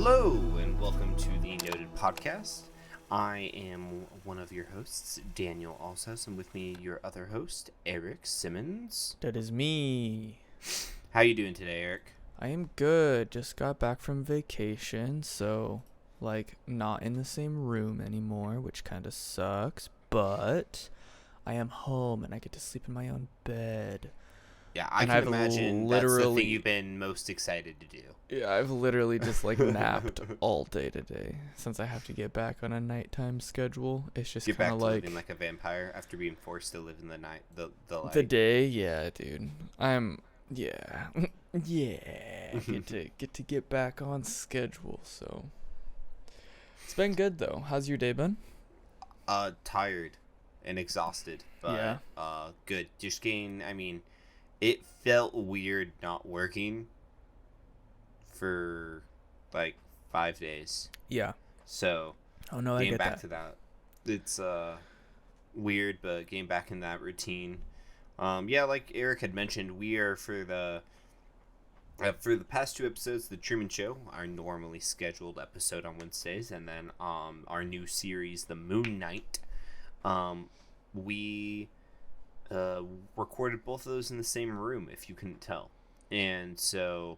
Hello, and welcome to the Noted Podcast. I am one of your hosts, Daniel Alsace, and with me, your other host, Eric Simmons. That is me. How you doing today, Eric? I am good. Just got back from vacation, so, not in the same room anymore, which kind of sucks, but I am home, and I get to sleep in my own bed. Yeah, I can imagine that's the thing you've been most excited to do. Yeah, I've literally just, napped all day today, since I have to get back on a nighttime schedule. It's just kind of living like a vampire after being forced to live in the night, the light. The day, yeah, dude. Yeah. Get to get back on schedule, so. It's been good, though. How's your day been? Tired and exhausted, but, yeah. Good. Just it felt weird not working for 5 days. Yeah. So, I get back that. to that. It's weird, but getting back in that routine. Like Eric had mentioned, we are for the past 2 episodes, The Truman Show, our normally scheduled episode on Wednesdays, and then our new series, The Moon Knight. We recorded both of those in the same room, if you couldn't tell. And so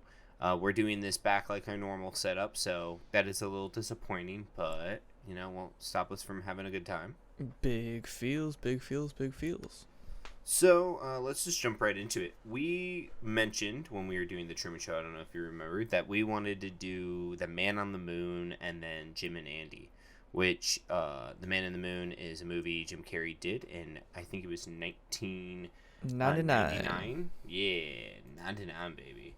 we're doing this back like our normal setup, so that is a little disappointing, but, won't stop us from having a good time. Big feels. So let's just jump right into it. We mentioned when we were doing The Truman Show, I don't know if you remember, that we wanted to do The Man on the Moon and then Jim and Andy, which The Man on the Moon is a movie Jim Carrey did, and I think it was 1999. Yeah, 99, baby.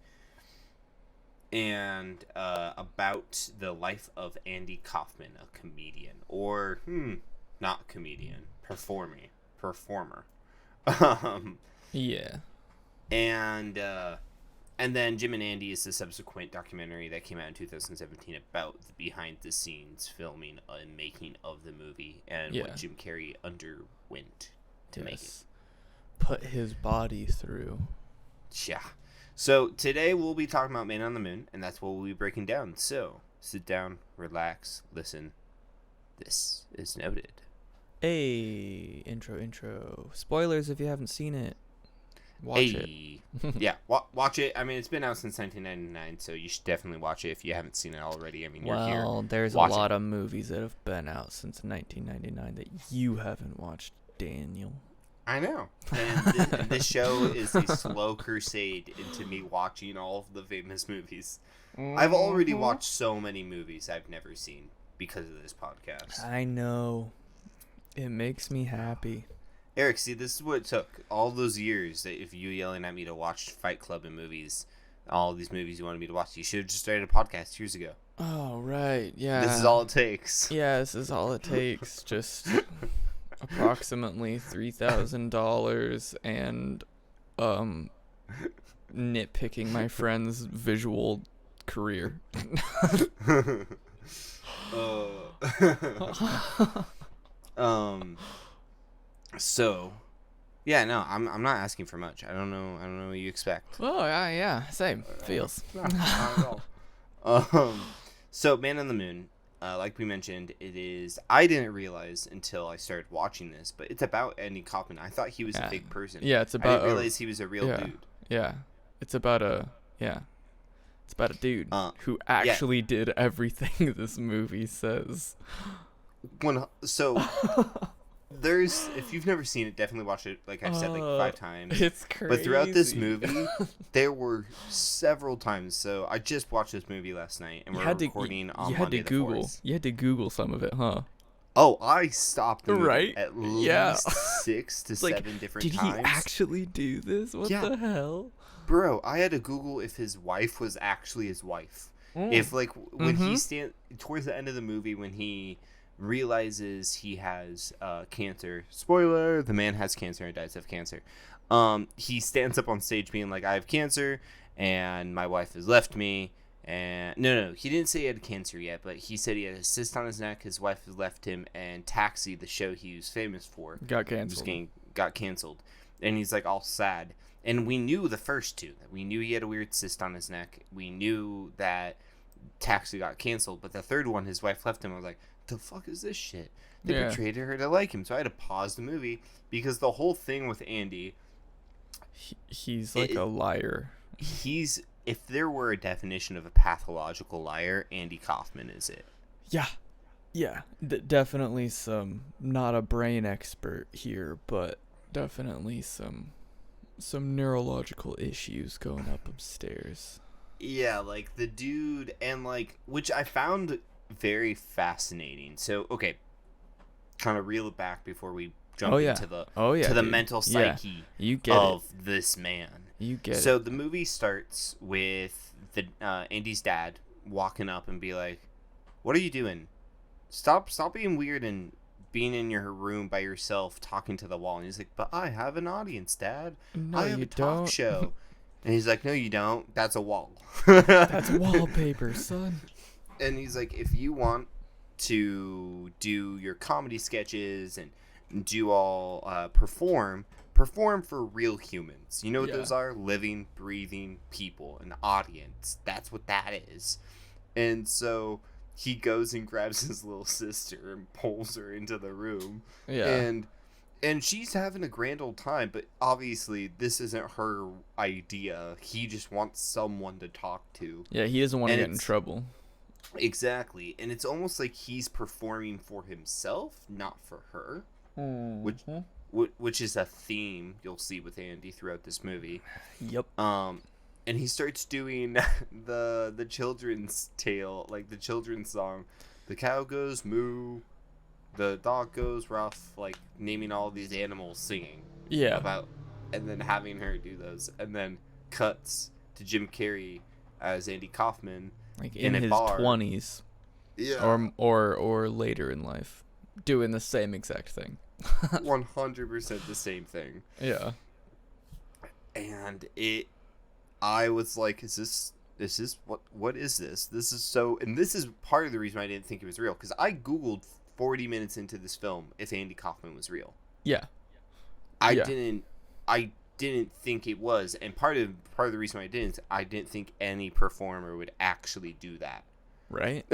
And about the life of Andy Kaufman, a comedian, or not comedian, performer. Yeah. And then Jim and Andy is the subsequent documentary that came out in 2017 about the behind-the-scenes filming and making of the movie and what Jim Carrey underwent to make it. Put his body through. Yeah. So today we'll be talking about Man on the Moon, and that's what we'll be breaking down. So sit down, relax, listen. This is Noted. Hey, intro. Spoilers if you haven't seen it. Watch it. Yeah, watch it. It's been out since 1999, so you should definitely watch it if you haven't seen it already. You're here. Well, there's watch a lot of movies that have been out since 1999 that you haven't watched, Daniel. I know. And this show is a slow crusade into me watching all of the famous movies. Mm-hmm. I've already watched so many movies I've never seen because of this podcast. I know. It makes me happy. Eric, see, this is what it took. All those years that if you yelling at me to watch Fight Club and movies, all these movies you wanted me to watch, you should have just started a podcast years ago. Oh, right. Yeah. This is all it takes. Yeah, this is all it takes. Just approximately $3,000 and nitpicking my friend's visual career. So, yeah, no, I'm not asking for much. I don't know what you expect. Oh, yeah, same. Feels. Not at all. So Man on the Moon, like we mentioned, I didn't realize until I started watching this, but it's about Andy Kaufman. I thought he was a fake person. Yeah, it's about. I didn't realize he was a real dude. Yeah, it's about a dude who actually did everything this movie says. There's, if you've never seen it, definitely watch it. Like I've said, 5 times. It's crazy. But throughout this movie, there were several times. So I just watched this movie last night, and we're recording on Monday the 4th. You had to Google some of it, huh? Oh, I stopped the movie at least 6 to 7 different times. Did he actually do this? What the hell? Bro, I had to Google if his wife was actually his wife. If, when he towards the end of the movie, when he realizes he has cancer. Spoiler, the man has cancer and dies of cancer. He stands up on stage being like, I have cancer and my wife has left me. And no, he didn't say he had cancer yet, but he said he had a cyst on his neck, his wife has left him, and Taxi, the show he was famous for, got canceled. And he's all sad. And we knew the first two. We knew he had a weird cyst on his neck. We knew that Taxi got canceled, but the third one, his wife left him. I was like, the fuck is this shit? They Yeah. betrayed her to like him, so I had to pause the movie because the whole thing with Andy, He's like a liar. he's if there were a definition of a pathological liar, Andy Kaufman is it. Yeah. Yeah. Definitely some, not a brain expert here, but definitely some neurological issues going up upstairs. Yeah, like the dude, and like, which I found very fascinating. So, okay, kind of reel it back before we jump into the mental psyche of this man. You get so it. The movie starts with the Andy's dad walking up and be like, "What are you doing? Stop being weird and being in your room by yourself talking to the wall." And he's like, "But I have an audience, Dad. No, I have you a talk don't. show." And he's like, "No, you don't. That's a wall." That's wallpaper, son. And he's like, "If you want to do your comedy sketches and do all perform for real humans. You know what those are? Living, breathing people, an audience. That's what that is." And so he goes and grabs his little sister and pulls her into the room. Yeah. And she's having a grand old time, but obviously this isn't her idea. He just wants someone to talk to. Yeah, he doesn't want to get in trouble. Exactly. And it's almost like he's performing for himself, not for her. Which is a theme you'll see with Andy throughout this movie. Yep. And he starts doing the children's tale, like the children's song. The cow goes moo, the dog goes rough, like naming all these animals singing. Yeah. And then having her do those, and then cuts to Jim Carrey as Andy Kaufman, like in his bar. 20s. Yeah. Or later in life, doing the same exact thing. 100% the same thing. Yeah. And I was like, is this what is this? This is so, and this is part of the reason I didn't think it was real, because I Googled 40 minutes into this film if Andy Kaufman was real. Yeah. I didn't think it was, and part of the reason I didn't think any performer would actually do that. Right.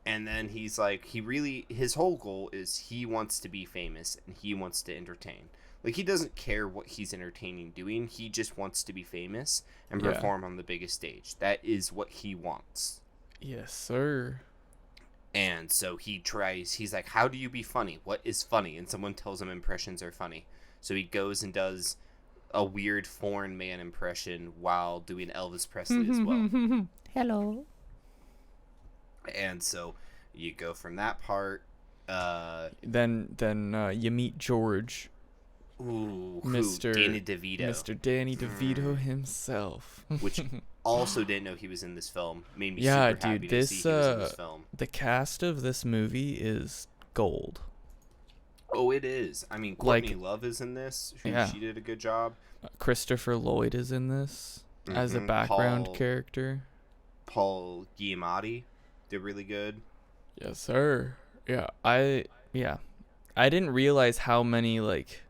And then he's like, his whole goal is he wants to be famous and he wants to entertain. Like, he doesn't care what he's entertaining doing. He just wants to be famous and perform on the biggest stage. That is what he wants. Yes, sir. And so he's like, how do you be funny? What is funny? And someone tells him impressions are funny. So he goes and does a weird foreign man impression while doing Elvis Presley as well. Hello. And so you go from that part. Then you meet George. Ooh, Mr. Danny DeVito. Mr. Danny DeVito himself. Which also didn't know he was in this film. Made me yeah, super happy dude, to see he was in this film. The cast of this movie is gold. Oh, it is. I mean, Courtney Love is in this. She did a good job. Christopher Lloyd is in this as a background character. Paul Giamatti did really good. Yes, sir. Yeah, I didn't realize how many like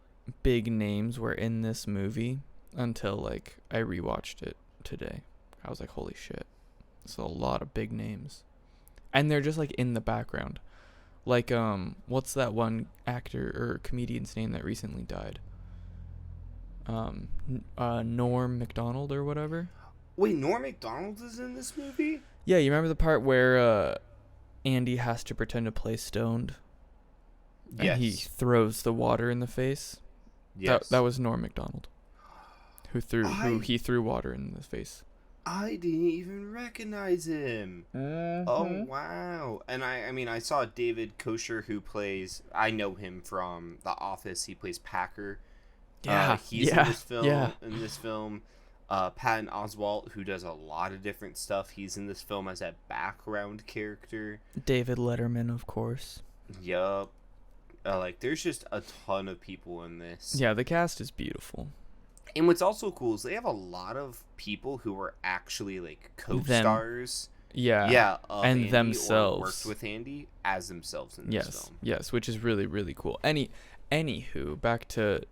big names were in this movie until like I rewatched it today. I was like, holy shit. It's a lot of big names. And they're just like in the background. Like what's that one actor or comedian's name that recently died? Norm Mcdonald or whatever. Wait, Norm Mcdonald is in this movie? Yeah, you remember the part where Andy has to pretend to play stoned? Yes. And he throws the water in the face? Yes. That was Norm Mcdonald. Who he threw water in the face. I didn't even recognize him. Oh, wow. And I mean, I saw David Kosher, who plays, I know him from The Office. He plays Packer. Yeah. He's in this film. Yeah. Patton Oswalt, who does a lot of different stuff. He's in this film as a background character. David Letterman, of course. Yup. There's just a ton of people in this. Yeah, the cast is beautiful. And what's also cool is they have a lot of people who are actually, like, co-stars. Yeah. Of and Andy, themselves. Or worked with Andy as themselves in this film. Yes, which is really, really cool. Anywho, back to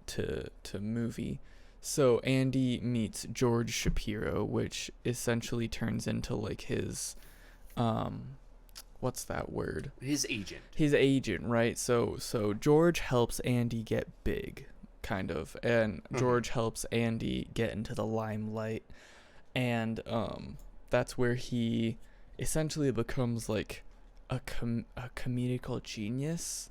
movie. So Andy meets George Shapiro, which essentially turns into like his what's that word? His agent. His agent, right? So George helps Andy get big, kind of, and George helps Andy get into the limelight, and that's where he essentially becomes like a comedical genius,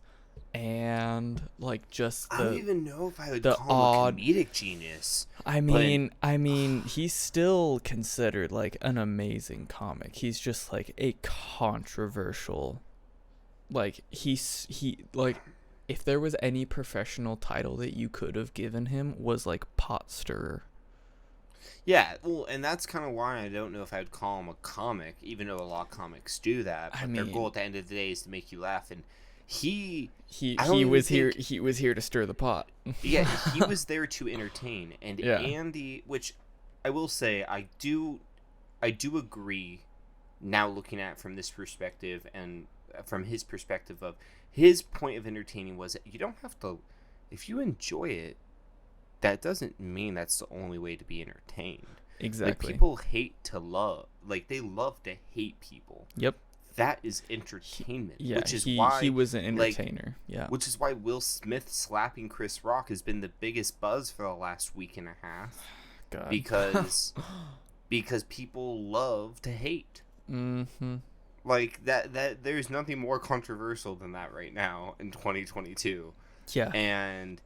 and like just I don't even know if I would the call him a comedic genius. I mean, he's still considered like an amazing comic. He's just like a controversial, like he like, if there was any professional title that you could have given him was like pot stirrer. Yeah, well, and that's kind of why I don't know if I'd call him a comic, even though a lot of comics do that. But their goal at the end of the day is to make you laugh, and he was here to stir the pot. Yeah, he was there to entertain. And yeah. Andy, which I will say, I do agree now looking at it from this perspective, and from his perspective of his point of entertaining was that you don't have to, if you enjoy it, that doesn't mean that's the only way to be entertained. Exactly. Like, people hate to love, like, they love to hate people. Yep. That is entertainment. Yeah, which is why he was an entertainer. Yeah. Which is why Will Smith slapping Chris Rock has been the biggest buzz for the last week and a half. God. Because people love to hate. Mm-hmm. Like that there's nothing more controversial than that right now in 2022. Yeah. And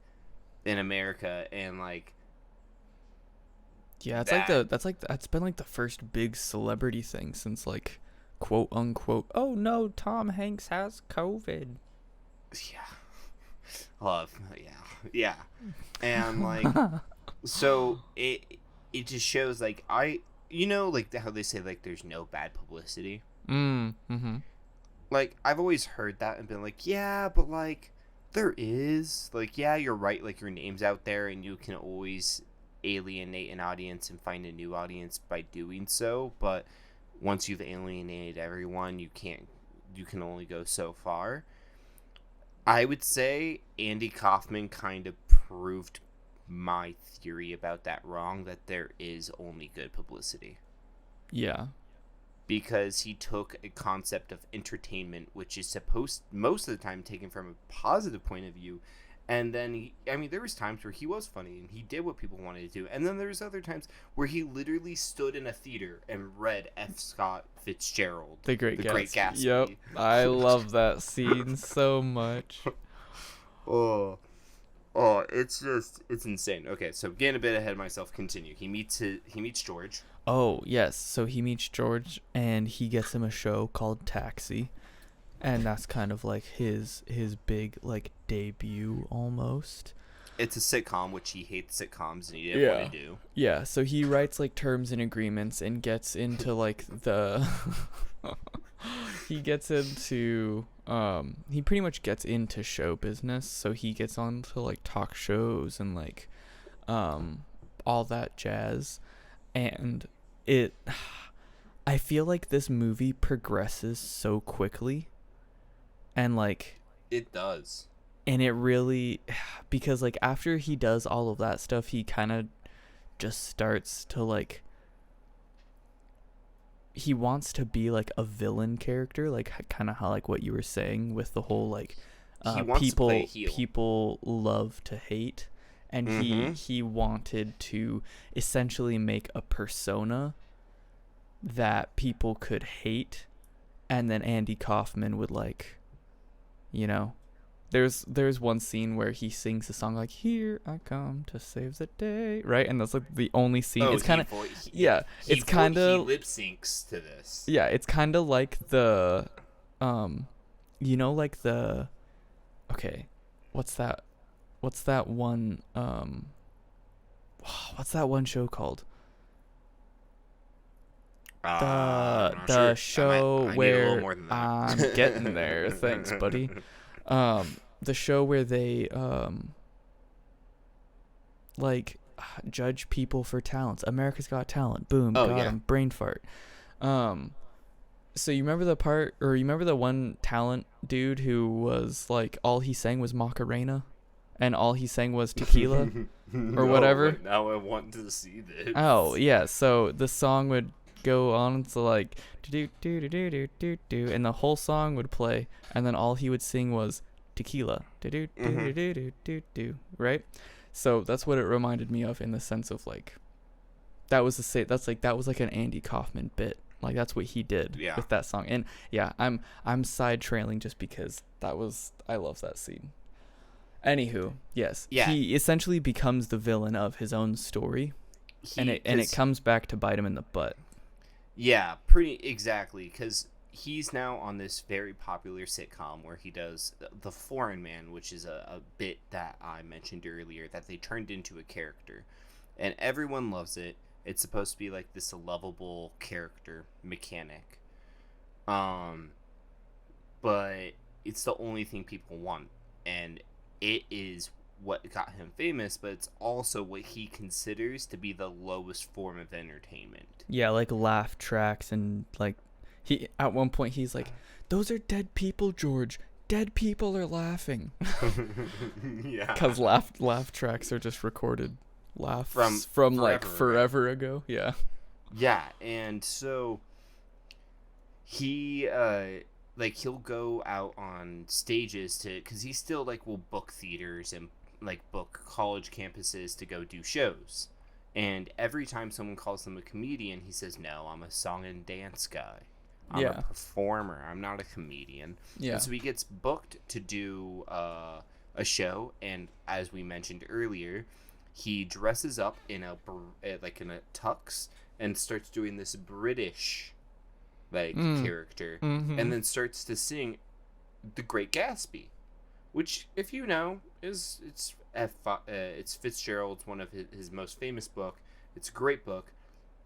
in America, and like, yeah, that's been like the first big celebrity thing since like, quote unquote, oh no, Tom Hanks has COVID. Yeah. Yeah. And like, so it just shows like, like how they say like there's no bad publicity. Mm-hmm. Like, I've always heard that and been like, yeah, but like, there is, like, yeah, you're right, like, your name's out there and you can always alienate an audience and find a new audience by doing so, but once you've alienated everyone, you can only go so far. I would say Andy Kaufman kind of proved my theory about that wrong, that there is only good publicity. Yeah. Because he took a concept of entertainment, which is supposed, most of the time, taken from a positive point of view, and then there was times where he was funny and he did what people wanted to do, and then there was other times where he literally stood in a theater and read F. Scott Fitzgerald, The Great Gatsby. Yep, I love that scene so much. Oh, it's insane. Okay, so getting a bit ahead of myself. Continue. He meets George. Oh, yes. So he meets George, and he gets him a show called Taxi, and that's kind of like his big like debut almost. It's a sitcom, which he hates sitcoms and he didn't want to do. Yeah, so he writes like terms and agreements and gets into like the he pretty much gets into show business, so he gets on to like talk shows and like all that jazz. And I feel like this movie progresses so quickly, and like it does, and it really, because like after he does all of that stuff, he kind of just starts to like, he wants to be like a villain character, like kind of how like what you were saying with the whole like people love to hate. And he wanted to essentially make a persona that people could hate, and then Andy Kaufman would like, there's one scene where he sings a song like "Here I Come to Save the Day," right? And that's like the only scene. It's kind of he lip syncs to this. Yeah, it's kind of like the What's that one show called? The show where I'm getting there. Thanks, buddy. The show where they like judge people for talents. America's Got Talent. Boom, got him. Brain fart. So you remember the one talent dude who was like all he sang was Macarena? and all he sang was tequila or whatever. Now I want to see this. Oh yeah, so the song would go on to like do do do do do do do, and the whole song would play, and then all he would sing was tequila, do do do do do do do, right? So that's what it reminded me of, in the sense of like, that was like an Andy Kaufman bit. Like that's what he did with that song. And yeah, I'm side trailing just because I love that scene. Anywho, yes, he essentially becomes the villain of his own story, and it comes back to bite him in the butt. Yeah, pretty exactly, because he's now on this very popular sitcom where he does the Foreign Man, which is a bit that I mentioned earlier that they turned into a character, and everyone loves it. It's supposed to be like this lovable character mechanic, but it's the only thing people want, and it is what got him famous, but it's also what he considers to be the lowest form of entertainment. Yeah, like laugh tracks, and like he at one point he's like, "Those are dead people, George. Dead people are laughing." Yeah, because laugh tracks are just recorded laughs from like forever ago. Yeah, and so he like he'll go out on stages because he still like will book theaters and like book college campuses to go do shows, and every time someone calls him a comedian, he says, "No, I'm a song and dance guy. I'm a performer. I'm not a comedian." And so he gets booked to do a show, and as we mentioned earlier, he dresses up in a tux and starts doing this British character, and then starts to sing The Great Gatsby, which, if you know, it's Fitzgerald's one of his most famous book. It's a great book.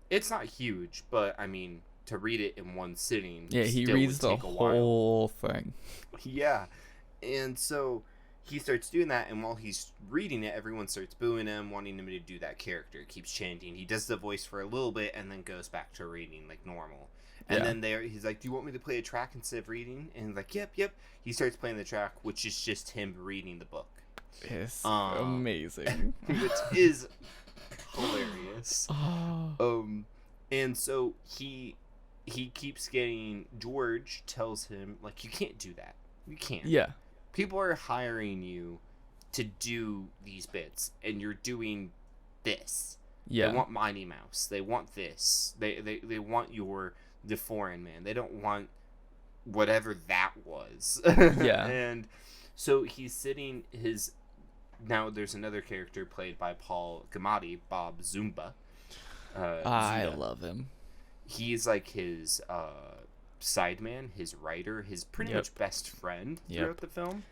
It's not huge, but I mean, to read it in one sitting, he reads the whole thing. Yeah, and so he starts doing that, and while he's reading it, everyone starts booing him, wanting him to do that character. He keeps chanting. He does the voice for a little bit, and then goes back to reading like normal. And then he's like, "Do you want me to play a track instead of reading?" And he's like, Yep. He starts playing the track, which is just him reading the book. It's amazing. Which is hilarious. And so he keeps getting, George tells him, like, "You can't do that. You can't. Yeah. People are hiring you to do these bits, and you're doing this. Yeah. They want Mighty Mouse. They want this. They want the Foreign Man. They don't want whatever that was." Yeah. And so he's sitting now there's another character played by Paul Giamatti, Bob Zumba. I love him. He's like his sideman, his writer, his pretty much best friend throughout the film,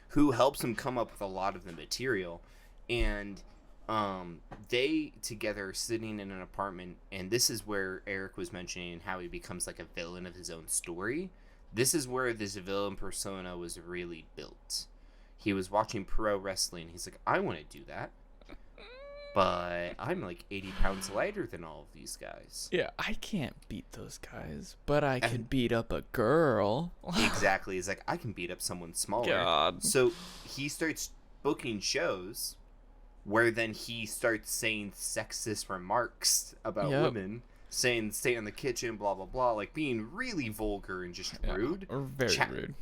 who helps him come up with a lot of the material. And they together are sitting in an apartment, and this is where Eric was mentioning how he becomes like a villain of his own story. This is where this villain persona was really built. He was watching pro wrestling. He's like, "I want to do that, but I'm like 80 pounds lighter than all of these guys. Yeah, I can't beat those guys, but I could beat up a girl." Exactly. He's like, "I can beat up someone smaller." God. So he starts booking shows where then he starts saying sexist remarks about women, saying "stay in the kitchen," blah blah blah, like being really vulgar and just rude. Or very rude.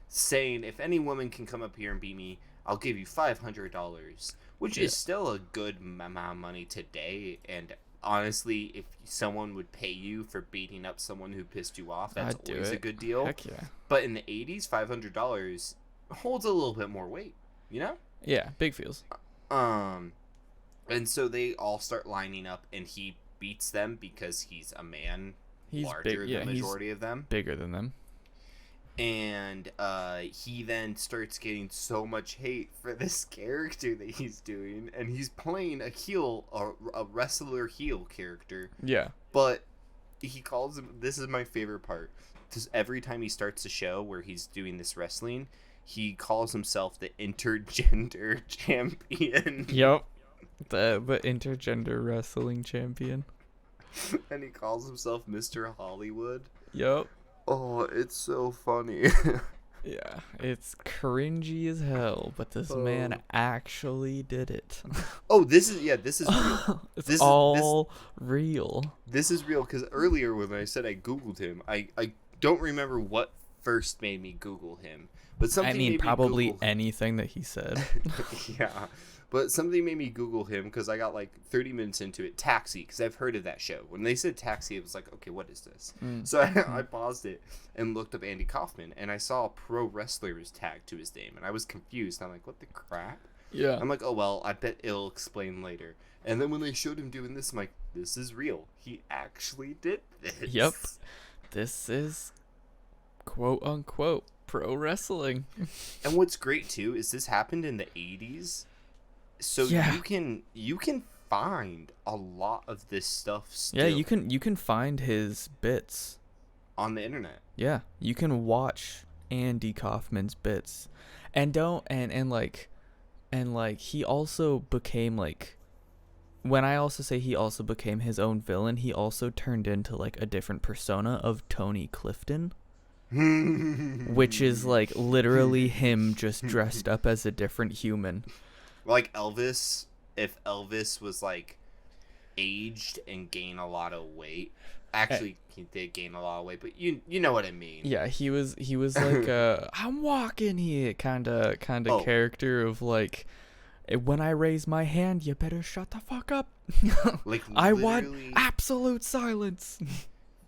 Saying, "If any woman can come up here and beat me, I'll give you $500, which is still a good amount of money today. And honestly, if someone would pay you for beating up someone who pissed you off, that's always a good deal. Heck yeah. But in the 80s, $500 holds a little bit more weight, you know? Yeah, big feels. And so they all start lining up, and he beats them because he's a man, larger than the majority of them. Bigger than them. And he then starts getting so much hate for this character that he's doing, and he's playing a wrestler heel character. Yeah. But he calls him, this is my favorite part, because every time he starts a show where he's doing this wrestling, he calls himself the intergender champion. Yep. The intergender wrestling champion. And he calls himself Mr. Hollywood. Yep. Oh, it's so funny. Yeah, it's cringy as hell, but this man actually did it. Oh, this is real. It's This is all real. this is real because earlier when I said I Googled him, I don't remember what first made me Google him, but something I mean, made probably me Google. anything that he said. Yeah, but something made me Google him because I got like 30 minutes into it. Taxi, because I've heard of that show. When they said Taxi, it was like, okay, what is this? So I paused it and looked up Andy Kaufman, and I saw a pro wrestler was tagged to his name, and I was confused. I'm like, what the crap? Yeah. I'm like, oh well, I bet it'll explain later. And then when they showed him doing this, I'm like, this is real. He actually did this. Yep. This is quote unquote pro wrestling. And what's great too is this happened in the 80s. So Yeah. you can find a lot of this stuff still Yeah, you can find his bits. on the internet. Yeah, you can watch Andy Kaufman's bits. And he also became like, when I also say he also became his own villain, he also turned into like a different persona of Tony Clifton, which is like literally him just dressed up as a different human. Like Elvis, if Elvis was like aged and gained a lot of weight. Actually, he did gain a lot of weight, but you know what I mean. Yeah, he was like I'm walking here kind of character of like, when I raise my hand, you better shut the fuck up. Like I want absolute silence.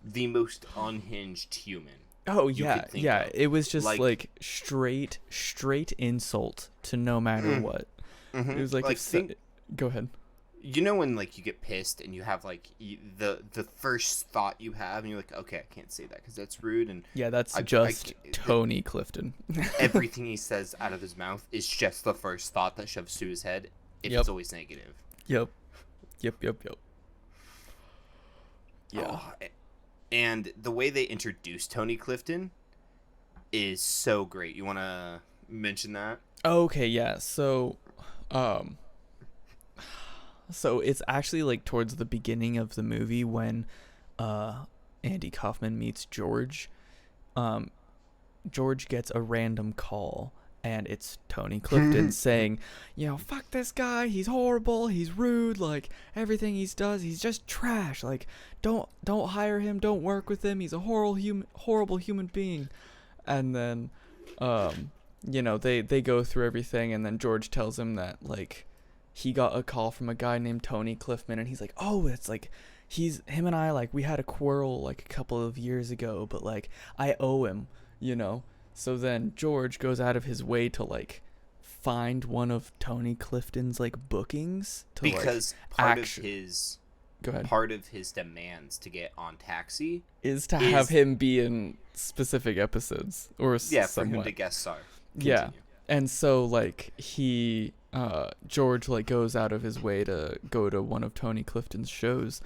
The most unhinged human. Oh yeah, yeah. Of. It was just like straight insult to no matter what. Mm-hmm. It was like, go ahead. You know when like you get pissed and you have like the first thought you have and you're like, okay, I can't say that because that's rude. And yeah, that's just Tony Clifton. Everything he says out of his mouth is just the first thought that shoves to his head. If it's always negative. Yep. Yeah. Oh, and the way they introduce Tony Clifton is so great. You want to mention that? Okay, yeah. So it's actually like towards the beginning of the movie when Andy Kaufman meets George. George gets a random call, and it's Tony Clifton saying, fuck this guy, he's horrible, he's rude, like everything he does, he's just trash, like don't hire him, don't work with him, he's a horrible human being. And then they go through everything, and then George tells him that like he got a call from a guy named Tony Clifton, and he's like, oh, it's like him and I, like, we had a quarrel like a couple of years ago, but like I owe him, So then George goes out of his way to like find one of Tony Clifton's like bookings to, because like, part of his demands to get on Taxi is to have him be in specific episodes or for him to guest star. Continue. Yeah, and so like George like goes out of his way to go to one of Tony Clifton's shows,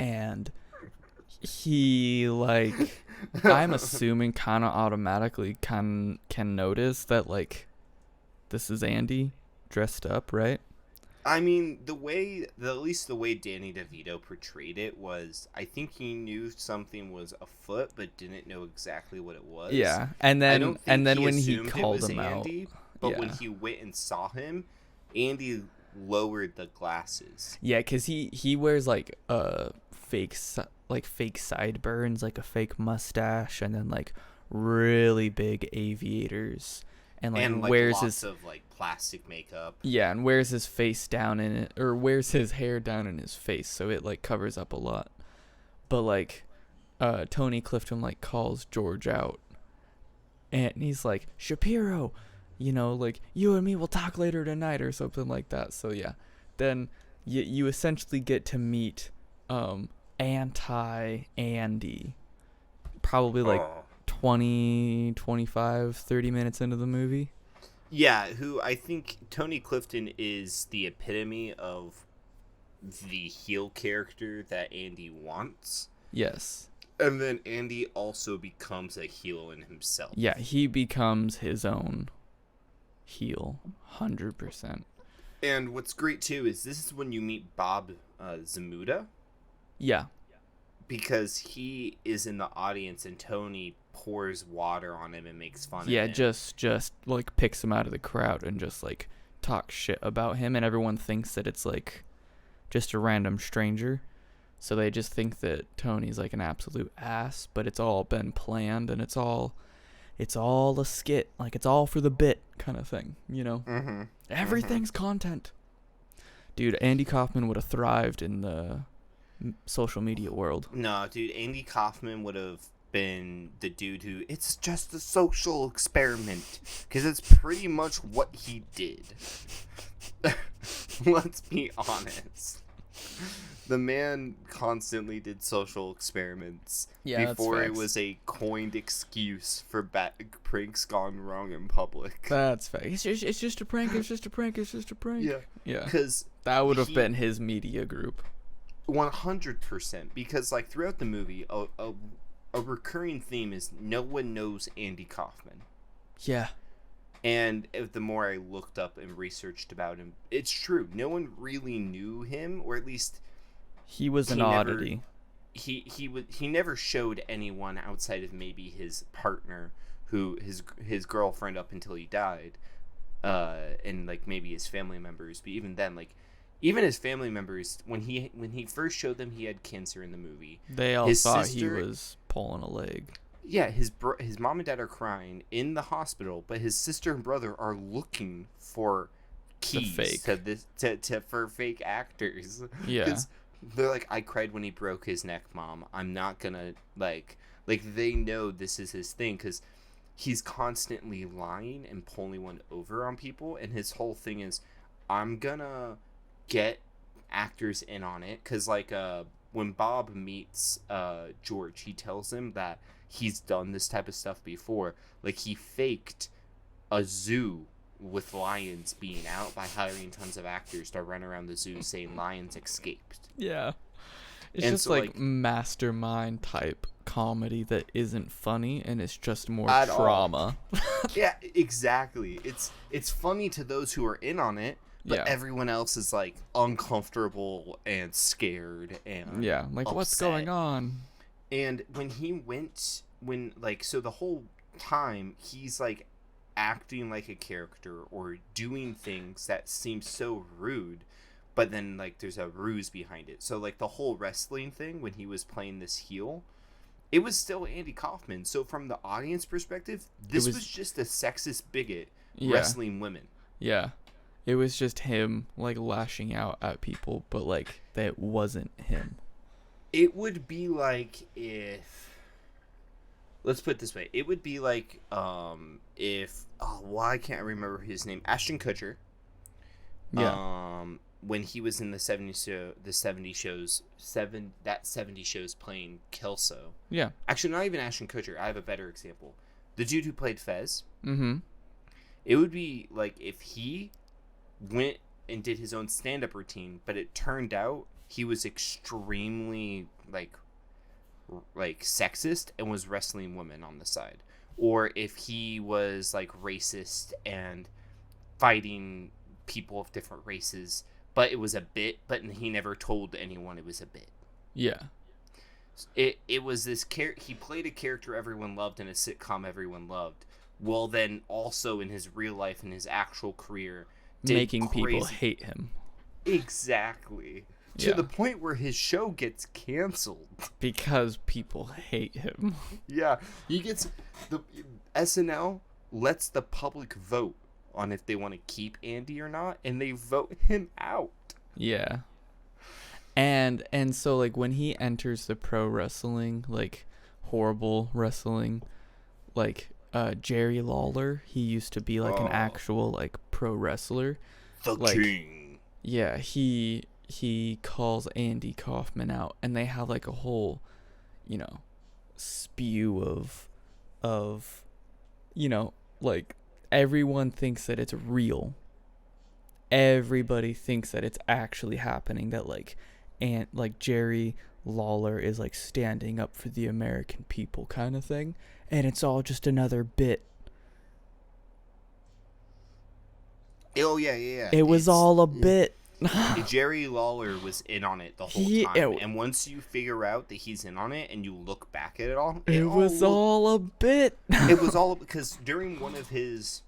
and he like I'm assuming kind of automatically can notice that like this is Andy dressed up, right? I mean, at least the way Danny DeVito portrayed it was, I think he knew something was afoot, but didn't know exactly what it was. Yeah, and then when he called him Andy, out, but when he went and saw him, Andy lowered the glasses. Yeah, because he wears like fake sideburns, like a fake mustache, and then like really big aviators, and wears lots his of like plastic makeup. Yeah, and wears his face down in it, or wears his hair down in his face, so it like covers up a lot. But like Tony Clifton like calls George out, and he's like, Shapiro, like you and me will talk later tonight or something like that. So yeah, then you essentially get to meet anti-Andy probably like 20, 25, 30 minutes into the movie. Yeah, who I think Tony Clifton is the epitome of the heel character that Andy wants. Yes. And then Andy also becomes a heel in himself. Yeah, he becomes his own heel, 100%. And what's great too is this is when you meet Bob Zamuda. Yeah. Because he is in the audience and Tony pours water on him and makes fun of Yeah, him. just like picks him out of the crowd and just like talks shit about him, and everyone thinks that it's like just a random stranger. So they just think that Tony's like an absolute ass, but it's all been planned, and it's all a skit, like it's all for the bit kind of thing, you know? Mm-hmm. Everything's content. Dude, Andy Kaufman would have thrived in the social media world. No, dude, Andy Kaufman would have been the dude who, it's just a social experiment, because it's pretty much what he did. Let's be honest. The man constantly did social experiments before it was a coined excuse for pranks gone wrong in public. That's fact. It's just a prank. It's just a prank. Yeah. Because that would have been his media group. 100%. Because like throughout the movie, a recurring theme is no one knows Andy Kaufman. Yeah. And the more I looked up and researched about him, it's true. No one really knew him, or at least he was an oddity. He never showed anyone outside of maybe his partner, who his girlfriend up until he died, and like maybe his family members. But even then, like even his family members, when he first showed them he had cancer in the movie, they all thought he was pulling a leg. Yeah, his mom and dad are crying in the hospital, but his sister and brother are looking for keys for fake actors. Yeah. 'Cause they're like, I cried when he broke his neck, Mom. I'm not gonna like they know this is his thing, because he's constantly lying and pulling one over on people, and his whole thing is, I'm gonna get actors in on it, because like when Bob meets George, he tells him that he's done this type of stuff before. Like he faked a zoo with lions being out by hiring tons of actors to run around the zoo saying lions escaped. Yeah. It's just so, like mastermind type comedy that isn't funny, and it's just more trauma. Yeah, exactly. It's funny to those who are in on it, but everyone else is like uncomfortable and scared and like upset. What's going on? And so the whole time he's like acting like a character or doing things that seem so rude, but then like there's a ruse behind it. So like the whole wrestling thing, when he was playing this heel, it was still Andy Kaufman. So from the audience perspective, this was just a sexist bigot wrestling women. Yeah. It was just him like lashing out at people, but like that wasn't him. It would be like if, let's put it this way, it would be like if why can't I remember his name? Ashton Kutcher. Yeah. When he was in the 70 shows playing Kelso. Yeah. Actually, not even Ashton Kutcher. I have a better example. The dude who played Fez. Mm-hmm. It would be like if he went and did his own stand-up routine, but it turned out he was extremely like sexist and was wrestling women on the side. Or if he was like racist and fighting people of different races, but it was a bit, but he never told anyone it was a bit. Yeah. It was this he played a character everyone loved in a sitcom everyone loved. Well, then also in his real life, in his actual career, making people hate him. Exactly. To the point where his show gets canceled. Because people hate him. Yeah. He gets... the SNL lets the public vote on if they want to keep Andy or not, and they vote him out. Yeah. And so, like, when he enters the pro wrestling, like, horrible wrestling, like, Jerry Lawler, he used to be, like, an actual, like, pro wrestler. The king. Yeah, he calls Andy Kaufman out, and they have like a whole, spew of, like everyone thinks that it's real. Everybody thinks that it's actually happening, that like Jerry Lawler is like standing up for the American people kind of thing, and it's all just another bit. Oh yeah. It was all a bit. Jerry Lawler was in on it the whole time, and once you figure out that he's in on it and you look back at it all, it was all a bit. It was all because during one of his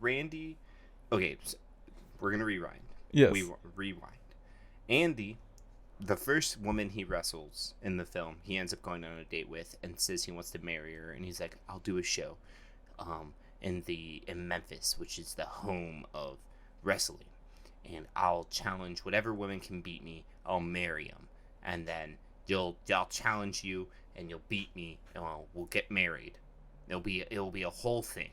Randy, okay, so we're gonna rewind. Yes, we rewind. Andy, the first woman he wrestles in the film, he ends up going on a date with and says he wants to marry her, and he's like, I'll do a show, in Memphis, which is the home of wrestling. And I'll challenge whatever woman can beat me. I'll marry him, and then I'll challenge you, and you'll beat me, and we'll get married. It'll be a whole thing.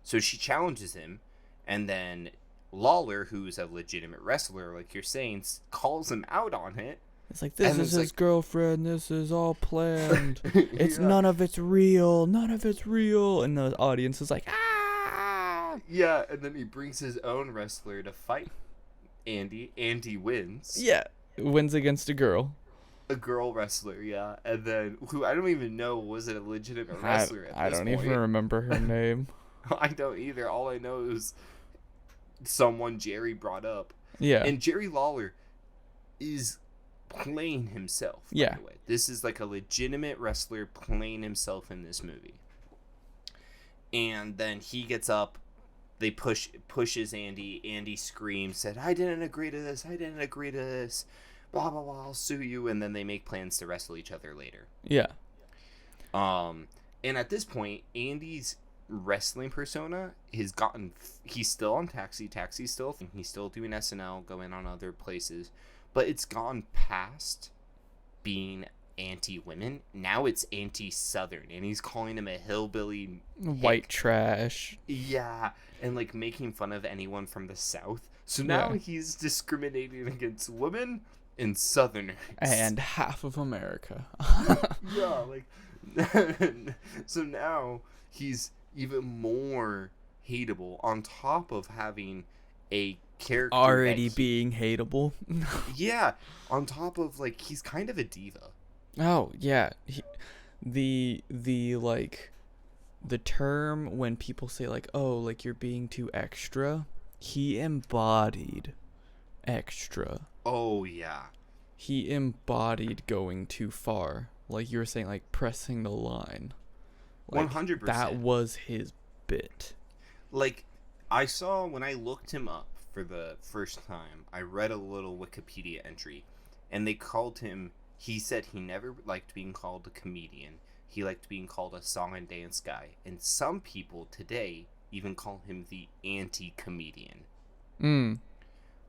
So she challenges him, and then Lawler, who's a legitimate wrestler, like you're saying, calls him out on it. It's like, this is his girlfriend. This is all planned. It's none of it's real. None of it's real. And the audience is like, ah. Yeah, and then he brings his own wrestler to fight Andy. Andy wins. Yeah, wins against a girl. A girl wrestler, yeah. And then, who I don't even know, was it a legitimate wrestler I don't even remember her name. I don't either. All I know is someone Jerry brought up. Yeah. And Jerry Lawler is playing himself, by the way. This is like a legitimate wrestler playing himself in this movie. And then he gets up, they pushes Andy. Andy screams, said, I didn't agree to this, blah blah blah, I'll sue you. And then they make plans to wrestle each other later. Yeah. And at this point, Andy's wrestling persona he's still on Taxi's still, he's still doing SNL, going on other places, but it's gone past being anti-women. Now it's anti-Southern, and he's calling him a hillbilly white trash. Yeah, and like making fun of anyone from the South. So now he's discriminating against women and Southerners and half of America. Yeah, like so now he's even more hateable, on top of having a character already being hateable. Yeah, on top of, like, he's kind of a diva. Oh yeah, the like the term when people say like, oh, like you're being too extra, he embodied extra. Oh yeah, he embodied going too far, like you were saying, like pressing the line. Like, 100%. That was his bit. Like, I saw when I looked him up for the first time, I read a little Wikipedia entry, and they called him, he said he never liked being called a comedian. He liked being called a song and dance guy. And some people today even call him the anti-comedian.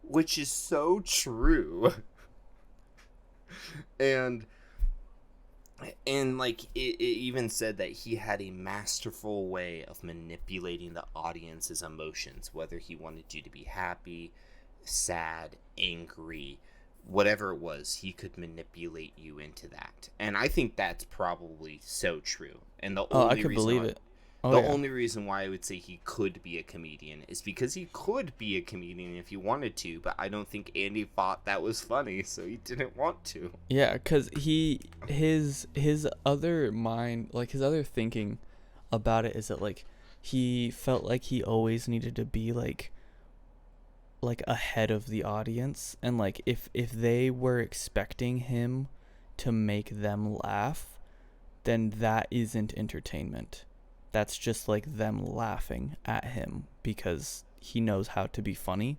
Which is so true. And like it even said that he had a masterful way of manipulating the audience's emotions, whether he wanted you to be happy, sad, angry, whatever it was, he could manipulate you into that. And I think that's probably so true. And the only I could believe it. Only reason why I would say he could be a comedian is because he could be a comedian if he wanted to, but I don't think Andy thought that was funny, so he didn't want to. Yeah, because his other mind, like his other thinking about it is that like he felt like he always needed to be like ahead of the audience, and like if they were expecting him to make them laugh, then that isn't entertainment. That's just like them laughing at him because he knows how to be funny.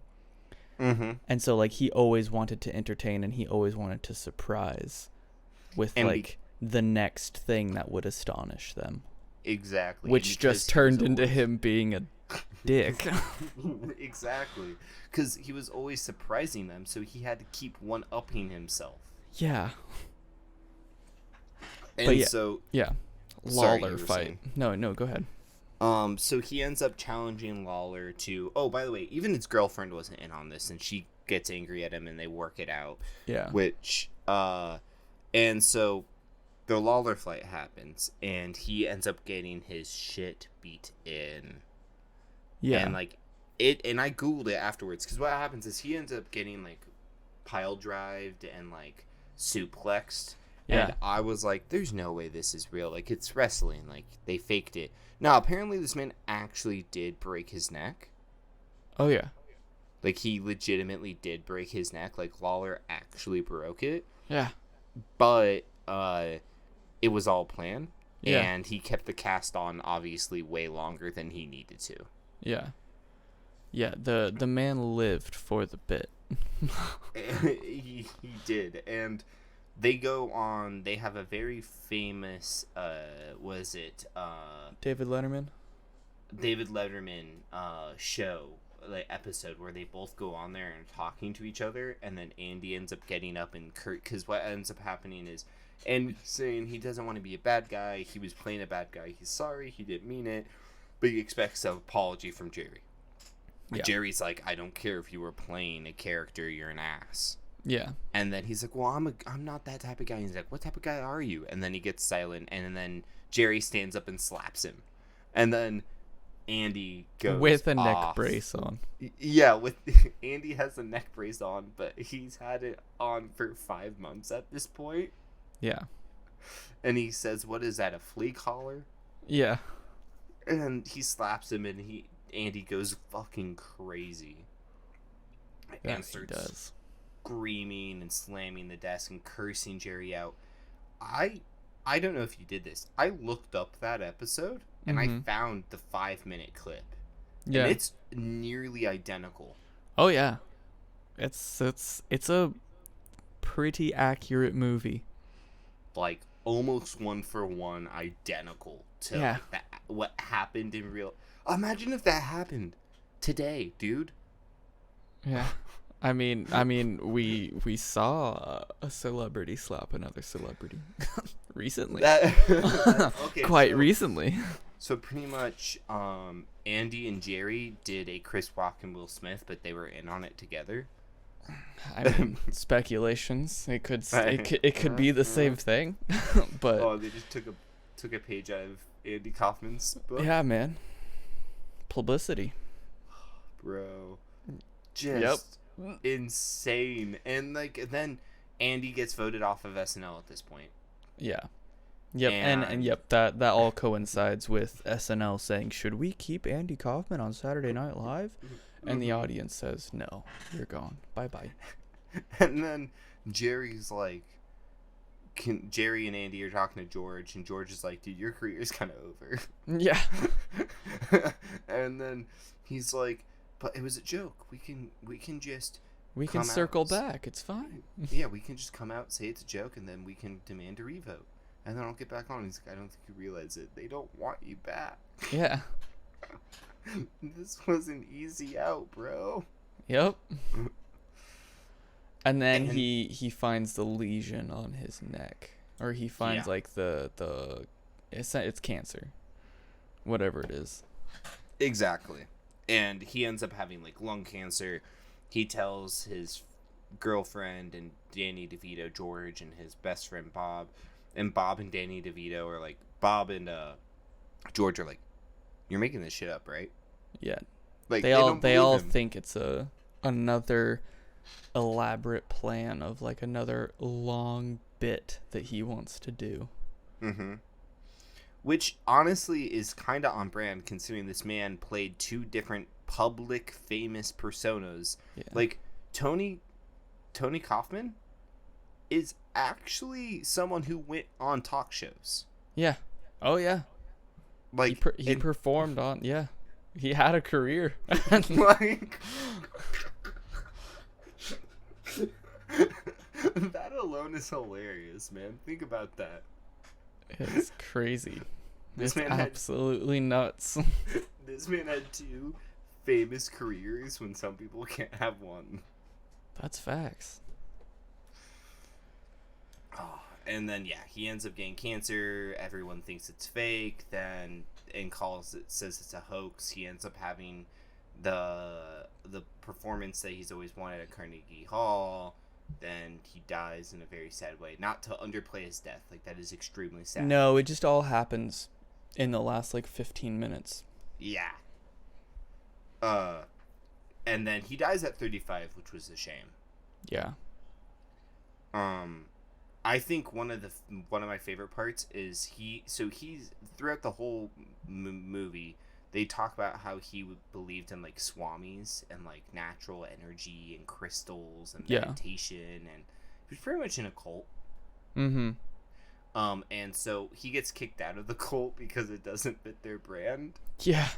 Mm-hmm. And so like he always wanted to entertain, and he always wanted to surprise with the next thing that would astonish them. Exactly. Which just turned into him being a dick. Exactly. Because he was always surprising them, so he had to keep one-upping himself. Yeah. And yeah. Lawler fight. No, go ahead. So he ends up challenging Lawler to... Oh, by the way, even his girlfriend wasn't in on this, and she gets angry at him, and they work it out. Yeah. Which, and so the Lawler fight happens, and he ends up getting his shit beat in. Yeah. And, like, and I Googled it afterwards, because what happens is he ends up getting, like, pile-drived and, like, suplexed. And I was like, there's no way this is real. Like, it's wrestling. Like, they faked it. Now, apparently this man actually did break his neck. Oh, yeah. Like, he legitimately did break his neck. Like, Lawler actually broke it. Yeah. But it was all planned. Yeah. And he kept the cast on, obviously, way longer than he needed to. Yeah. Yeah, the man lived for the bit. he did. And they have a very famous, David Letterman? David Letterman show, like, episode where they both go on there and talking to each other, and then Andy ends up getting up and because what ends up happening is Andy saying he doesn't want to be a bad guy, he was playing a bad guy, he's sorry, he didn't mean it, but he expects an apology from Jerry. Yeah. Jerry's like, I don't care if you were playing a character, you're an ass. Yeah. And then he's like, well, I'm not that type of guy. And he's like, what type of guy are you? And then he gets silent, and then Jerry stands up and slaps him. And then Andy goes with a off. neck brace on. Yeah, Andy has a neck brace on, but he's had it on for 5 months at this point. Yeah. And he says, what is that, a flea collar? Yeah. And he slaps him, and Andy goes fucking crazy. Yeah, and starts screaming and slamming the desk and cursing Jerry out. I don't know if you did this. I looked up that episode and I found the 5-minute clip. Yeah. And it's nearly identical. Oh yeah. It's a pretty accurate movie. Like almost 1-for-1 identical to like what happened in real. Imagine if that happened today, dude. Yeah. I mean, we saw a celebrity slap another celebrity recently. Quite recently. So pretty much, Andy and Jerry did a Chris Rock and Will Smith, but they were in on it together. I mean, speculations. It could be the same thing, but they just took a page out of Andy Kaufman's book. Yeah, man. Publicity, bro. Just insane. And like then Andy gets voted off of SNL at this point. Yeah. Yep. And yep, that all coincides with SNL saying, should we keep Andy Kaufman on Saturday Night Live? And the audience says, no, you're gone. Bye-bye. And then Jerry's like, Jerry and Andy are talking to George, and George is like, dude, your career's kind of over. Yeah. And then he's like, but it was a joke. We can just circle back. It's fine. Yeah, we can just come out, say it's a joke, and then we can demand a revote. And then I'll get back on. He's like, I don't think you realize it. They don't want you back. Yeah. This was an easy out, bro. Yep. And then he finds the lesion on his neck, or he finds like it's cancer, whatever it is. Exactly. And he ends up having like lung cancer. He tells his girlfriend and Danny DeVito, George, and his best friend Bob. And Bob and Danny DeVito are like, Bob and George are like, you're making this shit up, right? Yeah. Like they all think it's another elaborate plan of like another long bit that he wants to do. Mm-hmm. Which honestly is kind of on brand, considering this man played 2 different public famous personas. Yeah. Like Tony Kaufman is actually someone who went on talk shows. Yeah. Oh yeah. Like he performed on. Yeah. He had a career. Like that alone is hilarious, man. Think about that. It's crazy. It's absolutely nuts. This man had 2 famous careers when some people can't have one. That's facts. Oh, and then he ends up getting cancer. Everyone thinks it's fake. Then says it's a hoax. He ends up having the performance that he's always wanted at Carnegie Hall. Then he dies in a very sad way. Not to underplay his death, like that is extremely sad. No, it just all happens in the last like 15 minutes. Yeah. And then he dies at 35, which was a shame. Yeah. I think one of my favorite parts is he's throughout the whole movie, they talk about how he believed in like swamis and like natural energy and crystals and meditation, and he was pretty much in a cult. Mm-hmm. And so he gets kicked out of the cult because it doesn't fit their brand. Yeah.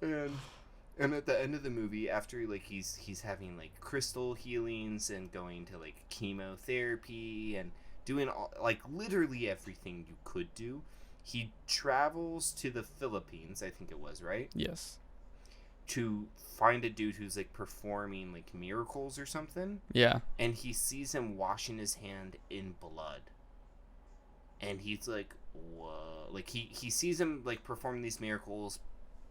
And at the end of the movie, after like he's having like crystal healings and going to like chemotherapy and doing all, like literally everything you could do, he travels to the Philippines, I think it was, right? Yes. To find a dude who's like performing like miracles or something. Yeah. And he sees him washing his hand in blood. And he's like, whoa. Like he sees him like performing these miracles,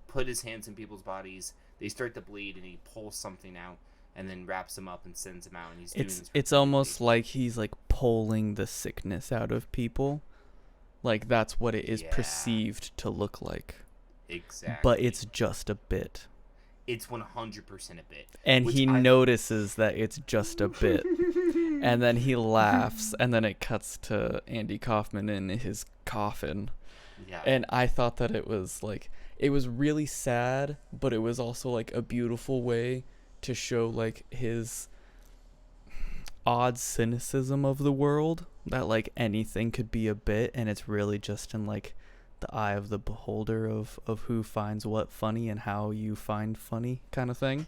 put his hands in people's bodies, they start to bleed, and he pulls something out and then wraps them up and sends them out, and he's doing this. It's almost like he's like pulling the sickness out of people. Like that's what it is perceived to look like. Exactly. But it's just a bit. It's 100% a bit. And he notices that it's just a bit. And then he laughs, and then it cuts to Andy Kaufman in his coffin. Yeah. And I thought that it was like, it was really sad, but it was also like a beautiful way to show like his odd cynicism of the world, that like anything could be a bit, and it's really just in like the eye of the beholder of who finds what funny and how you find funny kind of thing.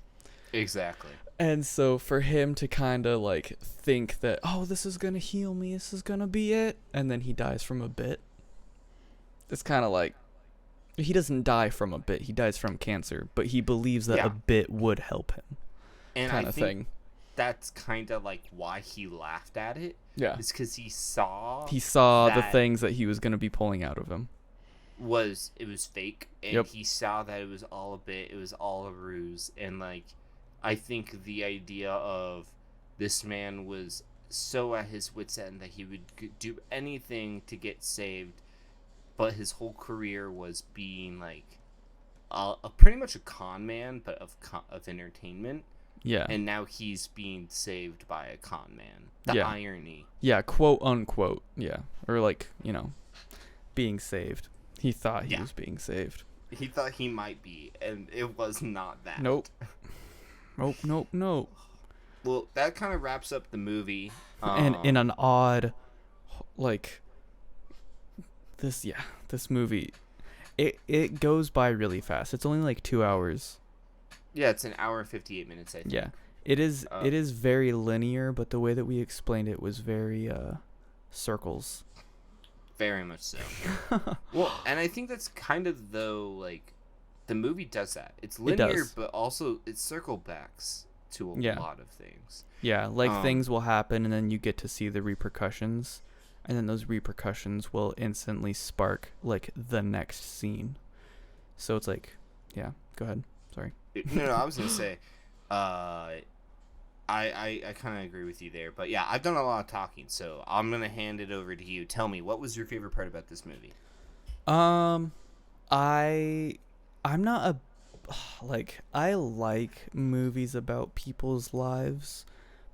Exactly. And so for him to kind of like think that, oh, this is going to heal me, this is going to be it, and then he dies from a bit. It's kind of like, he doesn't die from a bit, he dies from cancer, but he believes that a bit would help him. And kind I of think thing. That's kind of like why he laughed at it. Yeah. It's because he saw the things that he was going to be pulling out of him. It was fake, and he saw that it was all a bit, it was all a ruse, and like I think the idea of this man was so at his wit's end that he would do anything to get saved, but his whole career was being like a pretty much a con man, but of entertainment. Yeah. And now he's being saved by a con man. The irony. Yeah, quote unquote. Yeah. Or like, you know, being saved. He thought he was being saved. He thought he might be, and it was not that. Nope. Nope. Well, that kind of wraps up the movie. And in an odd, like, this movie, it goes by really fast. It's only like 2 hours. Yeah, it's an hour and 58 minutes, I think. Yeah. It is very linear, but the way that we explained it was very circles. Very much so. Well, and I think that's kind of, though, like, the movie does that. It's linear, but also it circle backs to a lot of things. Yeah, like things will happen, and then you get to see the repercussions, and then those repercussions will instantly spark, like, the next scene. So it's like, yeah, go ahead. Sorry. No, I was going to say, I kind of agree with you there. But yeah, I've done a lot of talking, so I'm going to hand it over to you. Tell me, what was your favorite part about this movie? I'm not a, like, I like movies about people's lives,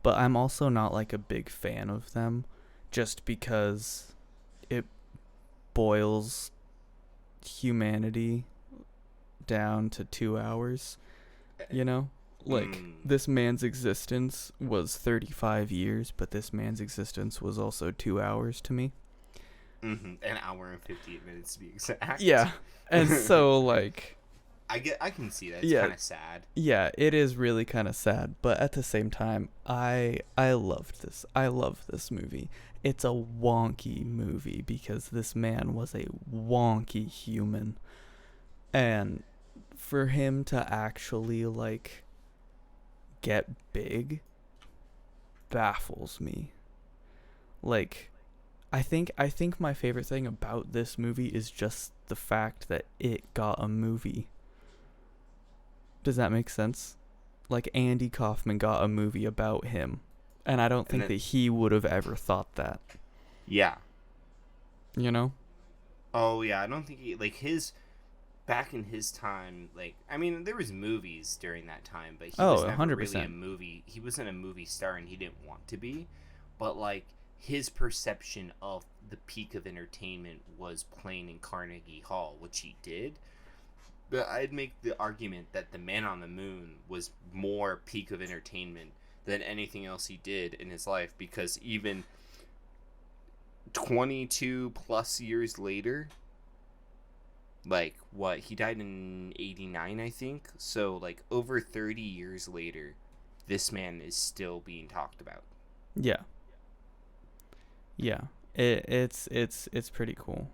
but I'm also not, like, a big fan of them, just because it boils humanity down to 2 hours, you know? Like, this man's existence was 35 years, but this man's existence was also 2 hours to me. Mm-hmm. An hour and 58 minutes to be exact. Yeah. And so, like, I can see that. It's kind of sad. Yeah, it is really kind of sad, but at the same time, I loved this. I love this movie. It's a wonky movie because this man was a wonky human. And for him to actually, like, get big baffles me. Like, I think my favorite thing about this movie is just the fact that it got a movie. Does that make sense? Like, Andy Kaufman got a movie about him, and I don't think that he would have ever thought that. Yeah. You know? Oh yeah, I don't think back in his time, like, I mean, there was movies during that time, but he was never 100%. really a movie. He wasn't a movie star, and he didn't want to be. But like, his perception of the peak of entertainment was playing in Carnegie Hall, which he did. But I'd make the argument that The Man on the Moon was more peak of entertainment than anything else he did in his life, because even 22 plus years later, like, what, he died in 89, I think, so, like, over 30 years later, this man is still being talked about. Yeah. Yeah. It's pretty cool.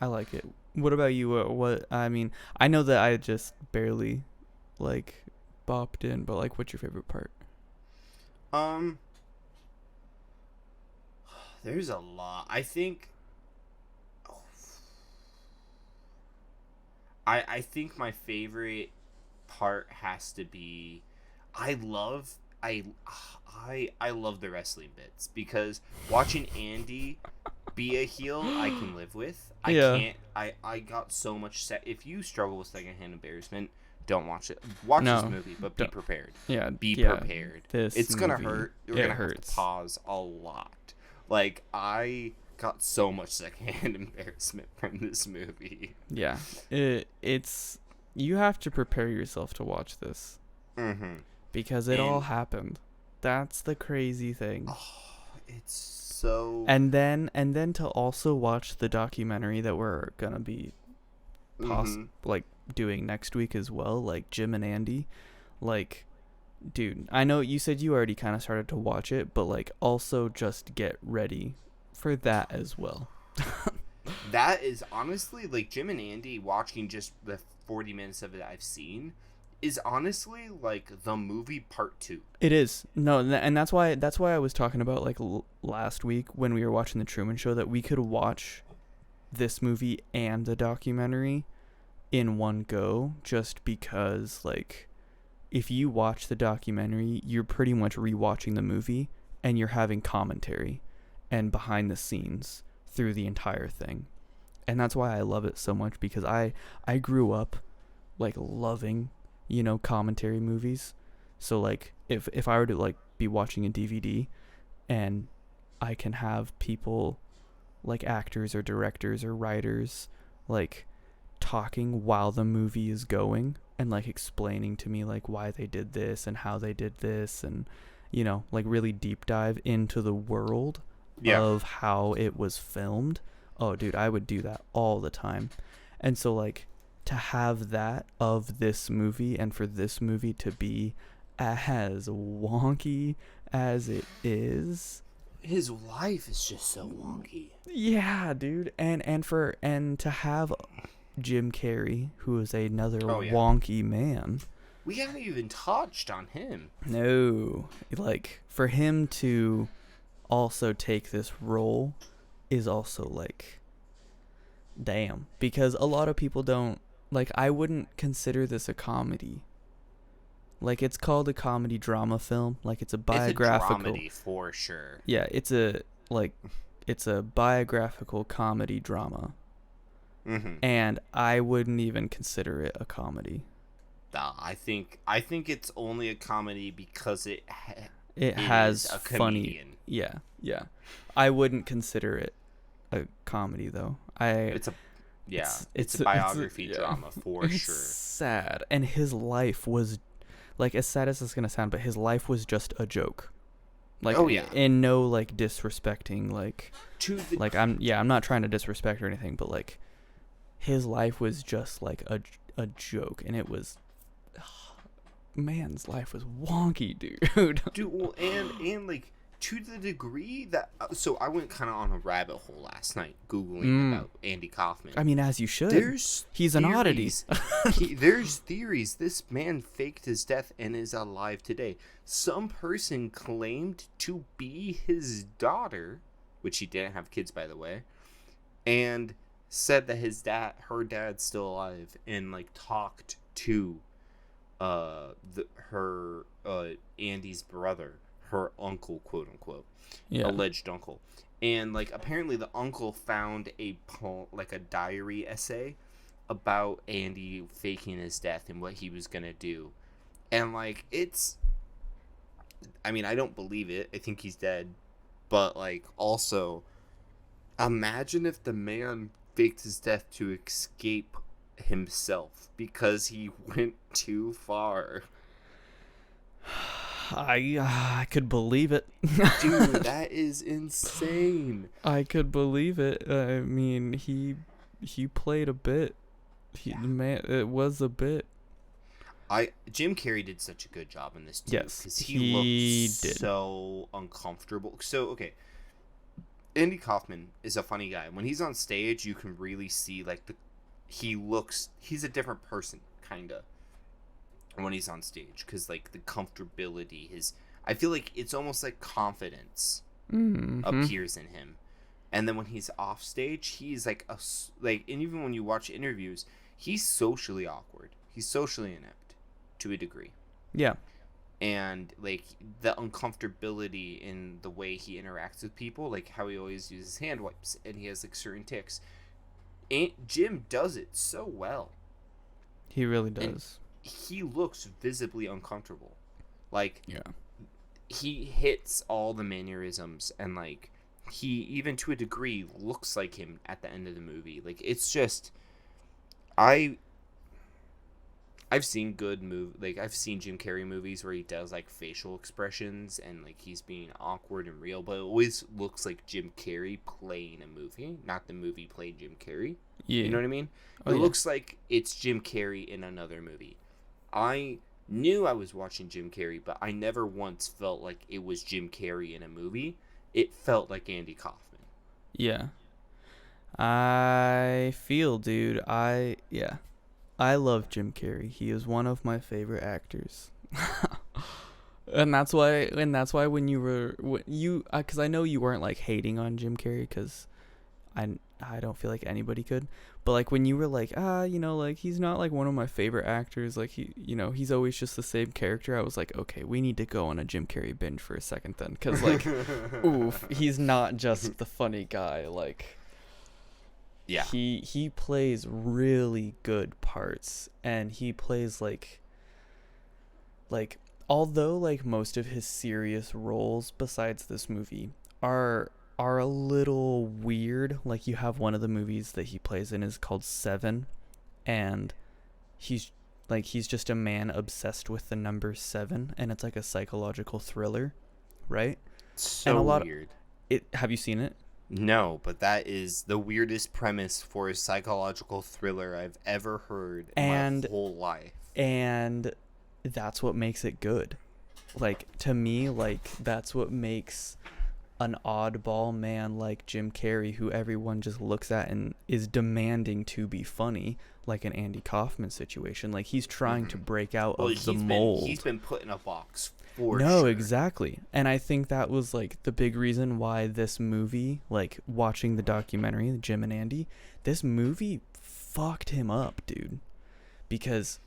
I like it. What about you? I mean, I know that I just barely, like, bopped in, but, like, what's your favorite part? There's a lot. I think I think my favorite part has to be, I love I love the wrestling bits, because watching Andy be a heel I can live with. I Yeah. can't I got so much if you struggle with secondhand embarrassment, don't watch it. Watch No, this movie, but be don't. prepared. Yeah. Be yeah, prepared. This It's gonna movie, hurt. You're it gonna hurts. have to pause a lot. Like, I got so much secondhand embarrassment from this movie. Yeah. It's you have to prepare yourself to watch this. Mm-hmm. Because it all happened. That's the crazy thing. Oh, it's so. And then to also watch the documentary that we're gonna be like doing next week as well, like Jim and Andy. Like, dude, I know you said you already kind of started to watch it, but, like, also just get ready for that as well. That is honestly, like, Jim and Andy, watching just the 40 minutes of it I've seen, is honestly like the movie part 2. It is. No, and that's why I was talking about, like, last week when we were watching the Truman Show, that we could watch this movie and the documentary in one go, just because, like, if you watch the documentary, you're pretty much rewatching the movie, and you're having commentary and behind the scenes through the entire thing. And that's why I love it so much, because I grew up, like, loving, you know, commentary movies. So, like, if I were to, like, be watching a DVD and I can have people, like, actors or directors or writers, like, talking while the movie is going and, like, explaining to me, like, why they did this and how they did this, and, you know, like, really deep dive into the world of how it was filmed. Oh, dude, I would do that all the time. And so, like, to have that of this movie, and for this movie to be as wonky as it is. His life is just so wonky. Yeah, dude. And to have Jim Carrey, who is another wonky man. We haven't even touched on him. No. Like, for him to also take this role is also, like, damn. Because a lot of people don't, like, I wouldn't consider this a comedy. Like, it's called a comedy drama film. Like, it's a biographical. It's a dramedy for sure. Yeah, it's a biographical comedy drama. Mm-hmm. And I wouldn't even consider it a comedy. I think it's only a comedy because it has a funny. comedian. Yeah. I wouldn't consider it a comedy, though. It's a biography drama for it's sure. Sad, and his life was, like, as sad as it's gonna sound, but his life was just a joke. Like, in no, like, disrespecting, like, I'm not trying to disrespect or anything, but, like, his life was just, like, a joke, and it was, man's life was wonky, dude. Dude, well, and like, to the degree that, so I went kind of on a rabbit hole last night Googling about Andy Kaufman. I mean, as you should. He's an oddity. There's theories this man faked his death and is alive today. Some person claimed to be his daughter, which he didn't have kids, by the way, and said that her dad's still alive, and, like, talked to Andy's brother, her uncle, quote unquote, alleged uncle. And, like, apparently the uncle found a diary essay about Andy faking his death and what he was gonna do. And, like, I mean, I don't believe it. I think he's dead. But, like, also, imagine if the man faked his death to escape himself because he went too far. I could believe it. Dude, that is insane. I could believe it. I mean, he played a bit. Man, it was a bit. Jim Carrey did such a good job in this too. Yes, because he looked so uncomfortable. So okay, Andy Kaufman is a funny guy. When he's on stage, you can really see like he's a different person, kinda. When he's on stage, because like the comfortability, I feel like it's almost like confidence appears in him, and then when he's off stage, he's like and even when you watch interviews, he's socially awkward. He's socially inept to a degree. Yeah. And like the uncomfortability in the way he interacts with people, like how he always uses hand wipes and he has like certain tics. And Jim does it so well. He really does. And he looks visibly uncomfortable. Like, yeah, he hits all the mannerisms, and like he, even to a degree, looks like him at the end of the movie. Like, it's just, I've seen I've seen Jim Carrey movies where he does like facial expressions and like he's being awkward and real, but it always looks like Jim Carrey playing a movie, not the movie playing Jim Carrey. Yeah. You know what I mean? It looks like it's Jim Carrey in another movie. I knew I was watching Jim Carrey, but I never once felt like it was Jim Carrey in a movie. It felt like Andy Kaufman. Yeah. I feel, dude. I love Jim Carrey. He is one of my favorite actors. And that's why when because I know you weren't like hating on Jim Carrey, because I don't feel like anybody could, but like when you were like, like he's not like one of my favorite actors, like he's always just the same character, I was like, okay, we need to go on a Jim Carrey binge for a second then, because like oof, he's not just the funny guy, like yeah, he plays really good parts, and he plays like although like most of his serious roles besides this movie are a little weird. Like, you have one of the movies that he plays in is called Seven, and he's just a man obsessed with the number 7, and it's like a psychological thriller, right? So and a lot weird. Have you seen it? No, but that is the weirdest premise for a psychological thriller I've ever heard in my whole life. And that's what makes it good. Like, to me, like, that's what makes an oddball man like Jim Carrey, who everyone just looks at and is demanding to be funny, like an Andy Kaufman situation. Like, he's trying to break out of the mold. He's been put in a box for No, sure. exactly. And I think that was like the big reason why this movie, like watching the documentary, Jim and Andy, this movie fucked him up, dude. Because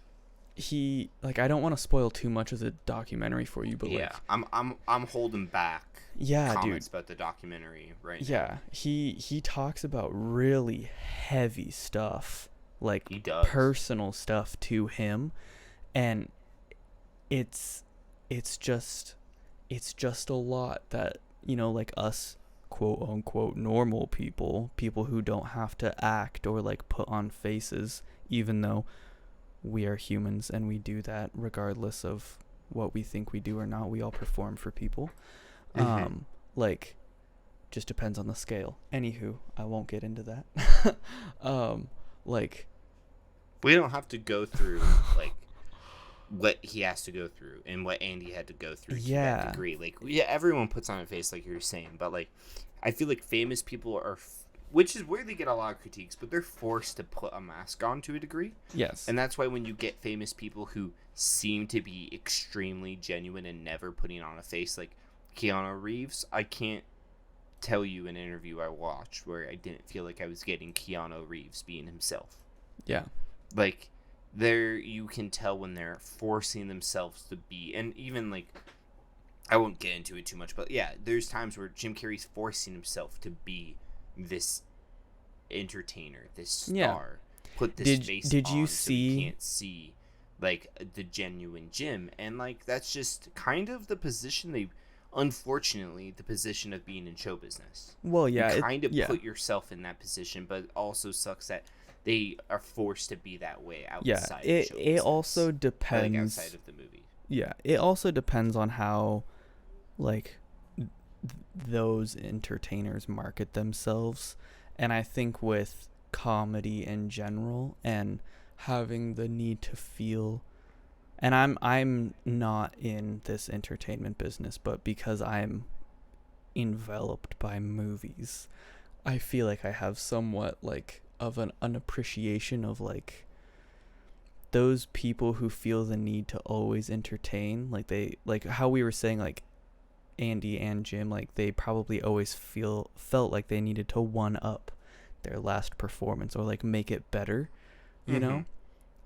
he, like, I don't want to spoil too much of the documentary for you, but yeah, like, I'm holding back. Yeah, comments dude. about the documentary right now. Yeah, he talks about really heavy stuff, like he does. personal stuff to him, and it's just a lot that, like us quote unquote normal people who don't have to act or like put on faces, even though we are humans and we do that regardless of what we think we do or not. We all perform for people. Like, just depends on the scale. Anywho, I won't get into that. Like, we don't have to go through like what he has to go through and what Andy had to go through to that degree. Like, yeah, everyone puts on a face, like you're saying, but like, I feel like famous people are, which is where they get a lot of critiques, but they're forced to put a mask on to a degree. Yes. And that's why when you get famous people who seem to be extremely genuine and never putting on a face, like Keanu Reeves, I can't tell you an interview I watched where I didn't feel like I was getting Keanu Reeves being himself. Yeah. Like, there, you can tell when they're forcing themselves to be, and even like, I won't get into it too much, but yeah, there's times where Jim Carrey's forcing himself to be this entertainer, this star, put this face did on you so see you can't see like the genuine Jim, and like that's just kind of the position unfortunately, the position of being in show business. Well, yeah, you kind of put yourself in that position, but it also sucks that they are forced to be that way Yeah, outside of show it business. also depends. Outside of the movie. Yeah, it also depends on how, like, those entertainers market themselves. And I think with comedy in general and having the need to feel, and I'm not in this entertainment business, but because I'm enveloped by movies, I feel like I have somewhat like of an appreciation of like those people who feel the need to always entertain, like they, like how we were saying, like Andy and Jim, like they probably always felt like they needed to one up their last performance or like make it better, you know?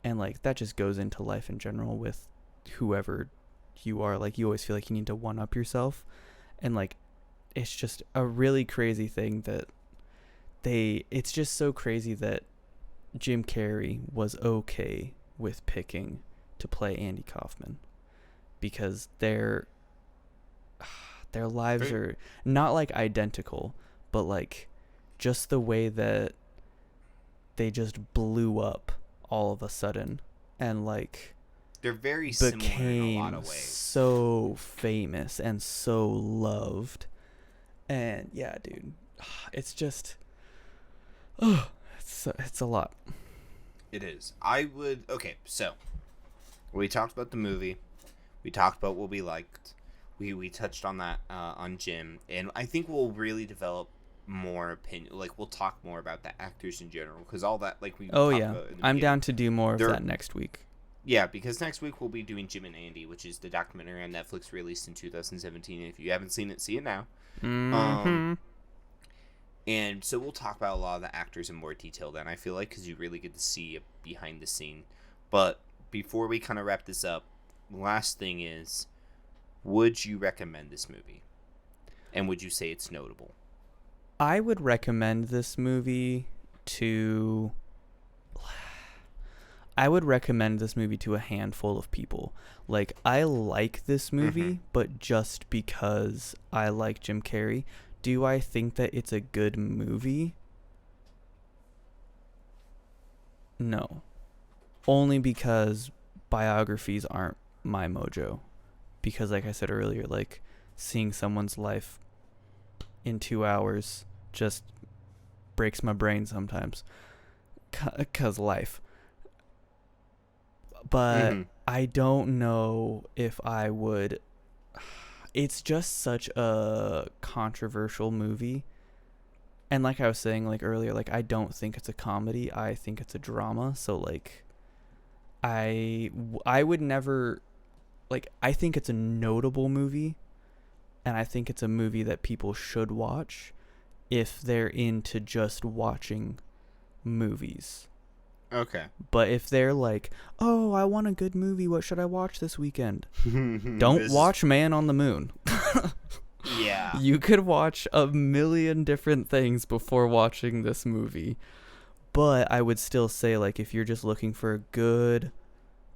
And like that just goes into life in general with whoever you are. Like you always feel like you need to one up yourself, and like it's just a really crazy thing that it's just so crazy that Jim Carrey was okay with picking to play Andy Kaufman, because their lives are not like identical, but like just the way that they just blew up all of a sudden and like they're very similar in a lot of ways. So famous and so loved. And yeah, dude, it's just it's a lot. It is. So we talked about the movie, we talked about what we liked, we touched on that on Jim, and I think we'll really develop more opinion. Like we'll talk more about the actors in general, because all that, like we talked about in the I'm down to do more of that next week. Yeah, because next week we'll be doing Jim and Andy, which is the documentary on Netflix released in 2017. If you haven't seen it, see it now. And so we'll talk about a lot of the actors in more detail then, I feel like, because you really get to see behind the scene. But before we kind of wrap this up, the last thing is, would you recommend this movie? And would you say it's notable? I would recommend this movie to a handful of people. Like, I like this movie, but just because I like Jim Carrey. Do I think that it's a good movie? No. Only because biographies aren't my mojo. Because like I said earlier, like seeing someone's life in 2 hours just breaks my brain sometimes. 'Cause life. But I don't know if I would. It's just such a controversial movie. And like I was saying like earlier, like I don't think it's a comedy. I think it's a drama. So like I would never, like, I think it's a notable movie, and I think it's a movie that people should watch if they're into just watching movies. Okay. But if they're like, oh, I want a good movie, what should I watch this weekend? Don't watch Man on the Moon. Yeah. You could watch a million different things before watching this movie. But I would still say, like, if you're just looking for a good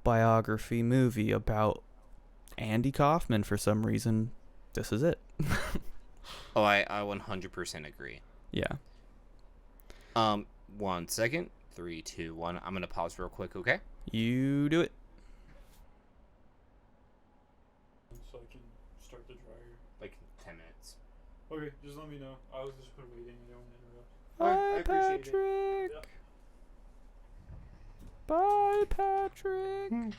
biography movie about Andy Kaufman for some reason, this is it. Oh, I 100% agree. Yeah. 1 second. 3, 2, 1. I'm gonna pause real quick, okay? You do it. So I can start the dryer. Like 10 minutes. Okay, just let me know. I was just waiting. I don't want to interrupt. Bye, Patrick. Bye, Patrick.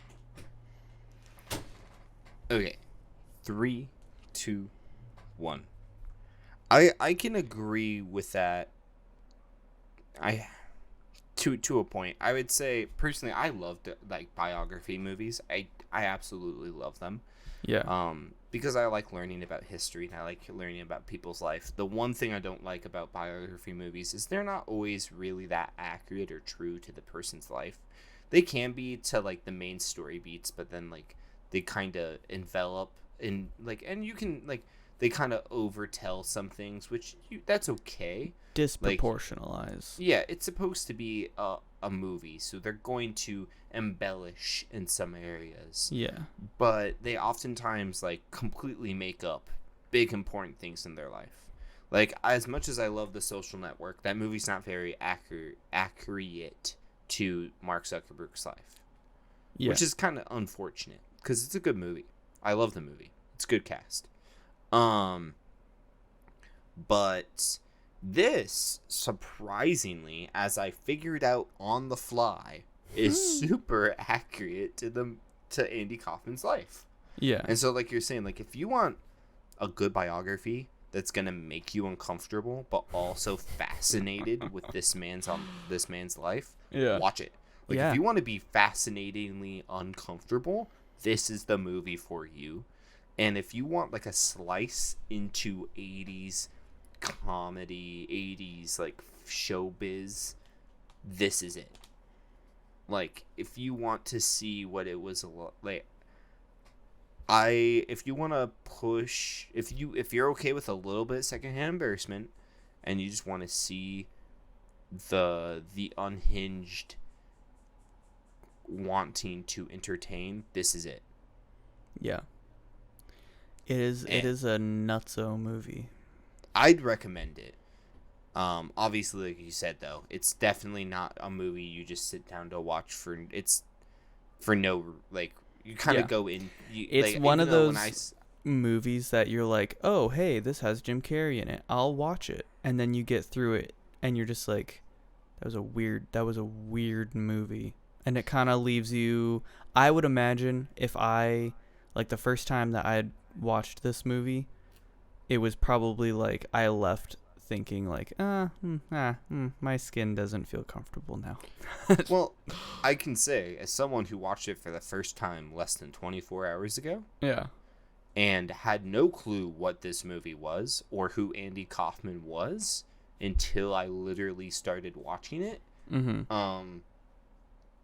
Okay. 3, 2, 1. I can agree with that. To a point. I would say personally I love like biography movies. I absolutely love them. Yeah. Because I like learning about history and I like learning about people's life. The one thing I don't like about biography movies is they're not always really that accurate or true to the person's life. They can be to like the main story beats, but then like they kind of envelop in like, and you can like, they kind of overtell some things, which that's okay. Disproportionalize. Like, yeah, it's supposed to be a movie, so they're going to embellish in some areas. Yeah. But they oftentimes like completely make up big important things in their life. Like, as much as I love The Social Network, that movie's not very accurate to Mark Zuckerberg's life. Yeah. Which is kind of unfortunate, because it's a good movie. I love the movie. It's a good cast. But this, surprisingly, as I figured out on the fly, is super accurate to Andy Kaufman's life. Yeah. And so, like you're saying, like, if you want a good biography that's gonna make you uncomfortable but also fascinated with this man's life, watch it. Like, if you want to be fascinatingly uncomfortable, this is the movie for you. And if you want, like, a slice into 80s comedy, 80s, like, showbiz, this is it. Like, if you want to see what it was like, if you want to push, if you're okay with a little bit of secondhand embarrassment, and you just want to see the unhinged wanting to entertain, this is it. Yeah. It is a nutso movie. I'd recommend it. Obviously, like you said, though, it's definitely not a movie you just sit down to watch for no, like, you kind of go in. It's like, one of those movies that you're like, oh, hey, this has Jim Carrey in it. I'll watch it. And then you get through it, and you're just like, that was a weird movie. And it kind of leaves you, I would imagine, if I, like, the first time that I had watched this movie, it was probably like I left thinking like, my skin doesn't feel comfortable now. Well, I can say, as someone who watched it for the first time less than 24 hours ago, and had no clue what this movie was or who Andy Kaufman was until I literally started watching it,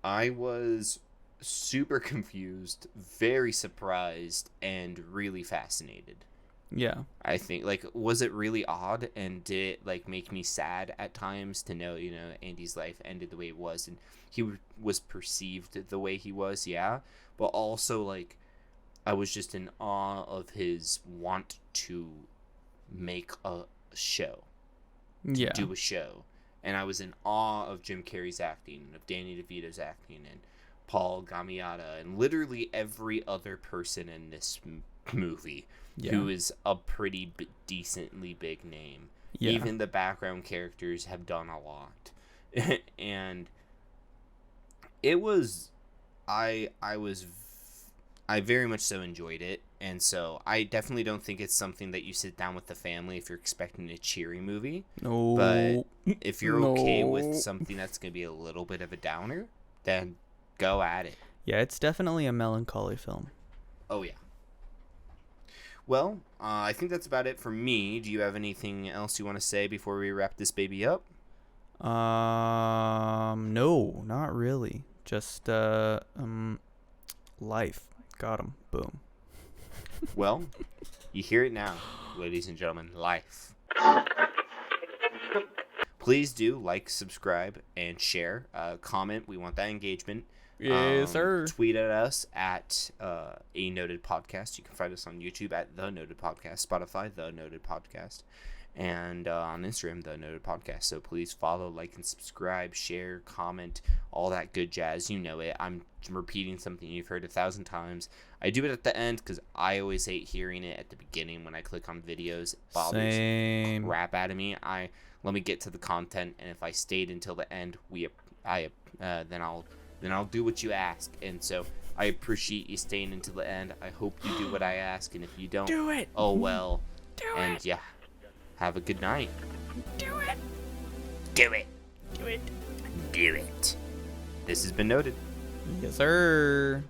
I was super confused, very surprised, and really fascinated. Yeah. I think, like, was it really odd, and did it, like, make me sad at times to know, Andy's life ended the way it was, and he was perceived the way he was, but also, like, I was just in awe of his want to make a show, do a show, and I was in awe of Jim Carrey's acting, of Danny DeVito's acting, and Paul Giamatti, and literally every other person in this movie who is a pretty decently big name. Even the background characters have done a lot. And it was, I very much so enjoyed it. And so I definitely don't think it's something that you sit down with the family if you're expecting a cheery movie. No. But if you're okay with something that's going to be a little bit of a downer, then go at it. Yeah, it's definitely a melancholy film. Oh, yeah. Well, I think that's about it for me. Do you have anything else you want to say before we wrap this baby up? No, not really. Just, life. Got him. Boom. Well, you hear it now, ladies and gentlemen. Life. Please do like, subscribe, and share. Comment. We want that engagement. Yes, sir. Tweet at us at A Noted Podcast. You can find us on YouTube at The Noted Podcast, Spotify, The Noted Podcast, and on Instagram, The Noted Podcast. So please follow, like, and subscribe, share, comment, all that good jazz. You know it. I'm repeating something you've heard 1,000 times. I do it at the end because I always hate hearing it at the beginning when I click on videos. It bothers the crap out of me. Let me get to the content, and if I stayed until the end, then I'll do what you ask. And so I appreciate you staying until the end. I hope you do what I ask, and if you don't, do it. Oh well. Do and it. Yeah, have a good night. Do it. Do it. Do it. Do it. This has been Noted. Yes, sir.